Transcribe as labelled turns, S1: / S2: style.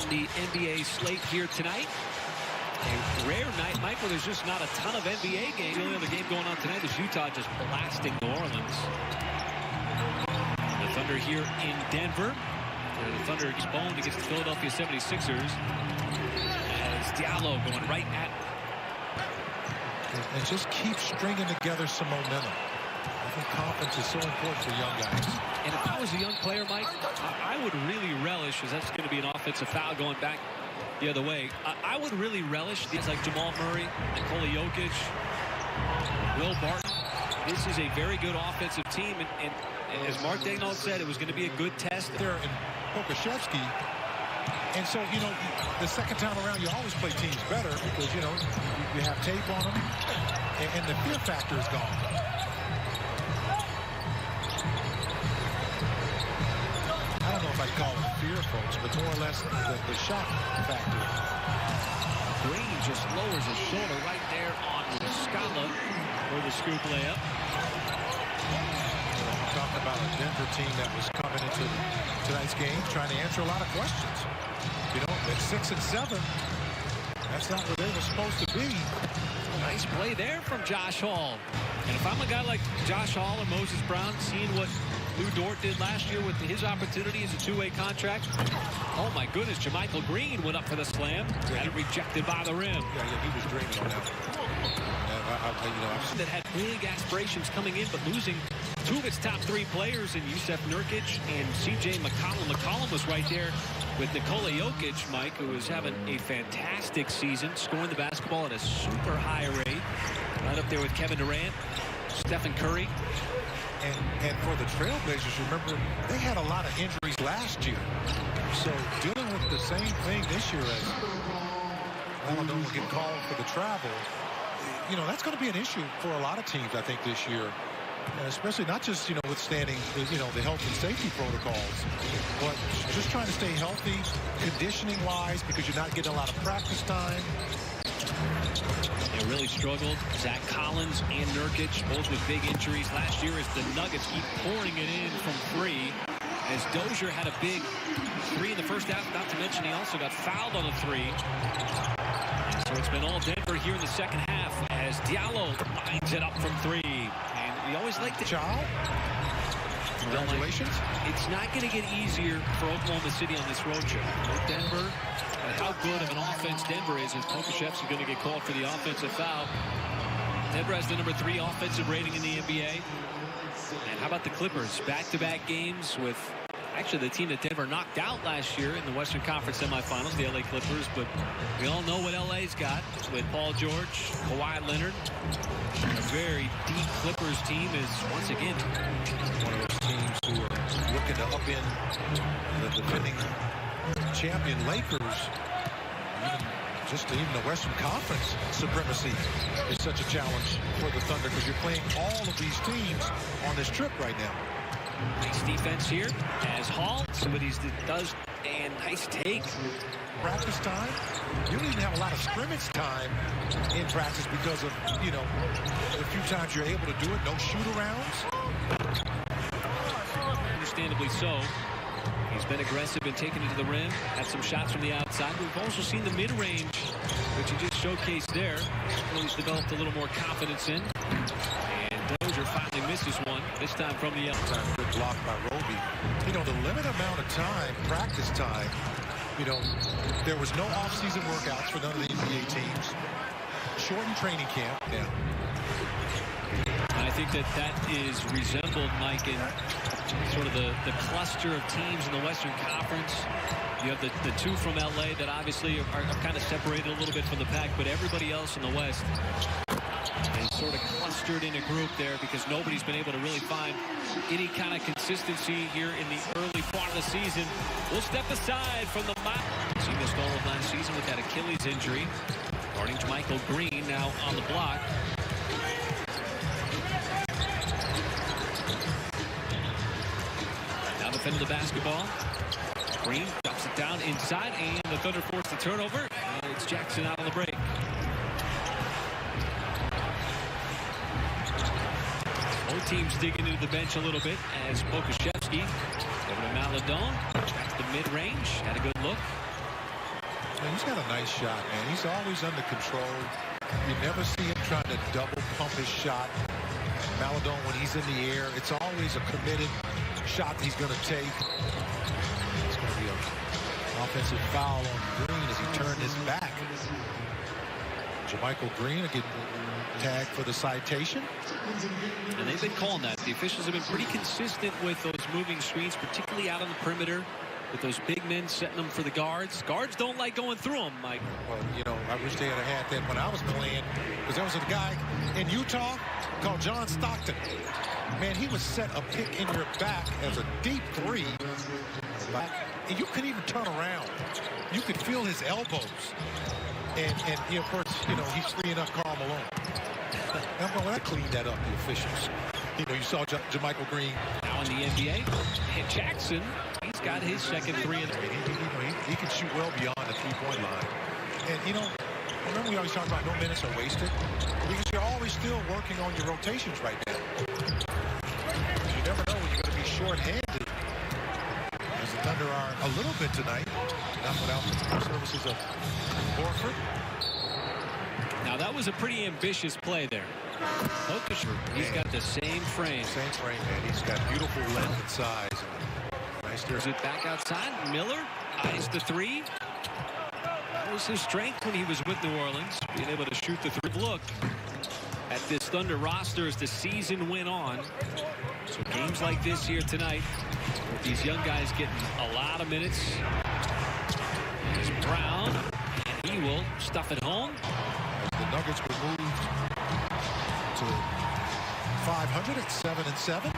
S1: on the NBA slate here tonight. A rare night, Michael. There's just not a ton of NBA games. The only other game going on tonight is Utah just blasting New Orleans. The Thunder here in Denver. The Thunder exposed against the Philadelphia 76ers. As Diallo going right at.
S2: And just keep stringing together some momentum. I think confidence is so important for young guys.
S1: And if I was a young player, Mike, I would really relish, as that's going to be an offensive foul going back the other way. I would really relish these like Jamal Murray, Nikola Jokic, Will Barton. This is a very good offensive team. And as Mark Daigneault said, it was going to be a good test.
S2: There in Pokusevski. And so, you know, the second time around, you always play teams better because, you know, you have tape on them. And the fear factor is gone. I don't know if I'd call it fear, folks, but more or less the shock factor.
S1: Green just lowers his shoulder right there on Muscala for the scoop layup.
S2: I'm talking about a Denver team that was coming into tonight's game trying to answer a lot of questions. You know, at 6 and 7, that's not where they were supposed to be.
S1: Nice play there from Josh Hall. And if I'm a guy like Josh Hall or Moses Brown, seeing what Lou Dort did last year with his opportunity as a two-way contract. Oh, my goodness. JaMychal Green went up for the slam. Had it rejected by the rim.
S2: Yeah, he was dreaming on that one.
S1: That had big aspirations coming in, but losing two of its top three players in Jusuf Nurkic and C.J. McCollum. McCollum was right there with Nikola Jokic, Mike, who is having a fantastic season, scoring the basketball at a super high rate. Right up there with Kevin Durant, Stephen Curry.
S2: And for the Trailblazers, remember, they had a lot of injuries last year. So dealing with the same thing this year as Maladon will get called for the travel, you know, that's going to be an issue for a lot of teams, I think, this year. Especially not just, you know, withstanding, you know, the health and safety protocols, but just trying to stay healthy, conditioning-wise, because you're not getting a lot of practice time.
S1: They really struggled. Zach Collins and Nurkic, both with big injuries last year as the Nuggets keep pouring it in from three. As Dozier had a big three in the first half, not to mention he also got fouled on a three. So it's been all Denver here in the second half as Diallo lines it up from three. And we always like to...
S2: Child, congratulations.
S1: It's not going to get easier for Oklahoma City on this road trip. Denver, and how good of an offense Denver is as Pokusevski going to get called for the offensive foul. Denver has the number 3 offensive rating in the NBA. And how about the Clippers? Back-to-back games with actually the team that Denver knocked out last year in the Western Conference semifinals, the LA Clippers. But we all know what LA's got with Paul George, Kawhi Leonard. A very deep Clippers team is, once again,
S2: one of those teams who are looking to upend the defending champion Lakers. Even the Western Conference supremacy is such a challenge for the Thunder because you're playing all of these teams on this trip right now.
S1: Nice defense here as Hall, somebody does, and nice take.
S2: Practice time. You don't even have a lot of scrimmage time in practice because of, you know, the few times you're able to do it. No shoot-arounds.
S1: Understandably so. He's been aggressive and taking it to the rim. Had some shots from the outside. We've also seen the mid-range, which he just showcased there. He's developed a little more confidence in. And Dozier finally misses one, this time from the outside.
S2: Good block by Roby. You know, the limited amount of time, practice time, you know, there was no off-season workouts for none of the NBA teams. Shortened training camp now.
S1: And I think that is resembled, Mike, in sort of the cluster of teams in the Western Conference. You have the two from LA that obviously are kind of separated a little bit from the pack, but everybody else in the West is sort of clustered in a group there because nobody's been able to really find any kind of consistency here in the early part of the season. We'll step aside from the he missed all of last season with that Achilles injury. Guarding JaMychal Green now on the block. Now defending the basketball. Green drops it down inside, and the Thunder force the turnover. And it's Jackson out on the break. Both teams digging into the bench a little bit as Pokusevski over to Maladon. Back to the mid-range. Had a good look.
S2: man, he's got a nice shot, man. He's always under control. You never see him trying to double pump his shot. Maledon, when he's in the air, it's always a committed shot that he's going to take. It's going to be an offensive foul on Green as he turned his back. JaMychal Green will get tagged for the citation.
S1: And they've been calling that. The officials have been pretty consistent with those moving screens, particularly out on the perimeter, with those big men setting them for the guards. Guards don't like going through them, Mike.
S2: Well, you know, I wish they had had that when I was playing, because there was a guy in Utah called John Stockton. Man, he would set a pick in your back as a deep three, and you couldn't even turn around. You could feel his elbows. And you know, of course, you know, he's freeing up Karl Malone. Now, when I cleaned that up, the officials, you know, you saw JaMychal Green.
S1: Now in the NBA, and Jackson, he's got his second three.
S2: He can shoot well beyond the three-point line. And, you know, remember we always talk about no minutes are wasted? Because you're always still working on your rotations right now. You never know when you're going to be short-handed. As the Thunder are a little bit tonight, not without the services of Horford.
S1: Now that was a pretty ambitious play there. He's got the same frame.
S2: Same frame, man. He's got beautiful length and size. Nice there.
S1: Is it back outside? Miller eyes the three. That was his strength when he was with New Orleans, being able to shoot the three. Look at this Thunder roster as the season went on. So games like this here tonight, with these young guys getting a lot of minutes. Here's Brown, and he will stuff it home.
S2: The Nuggets were moved to 500 at 7-7.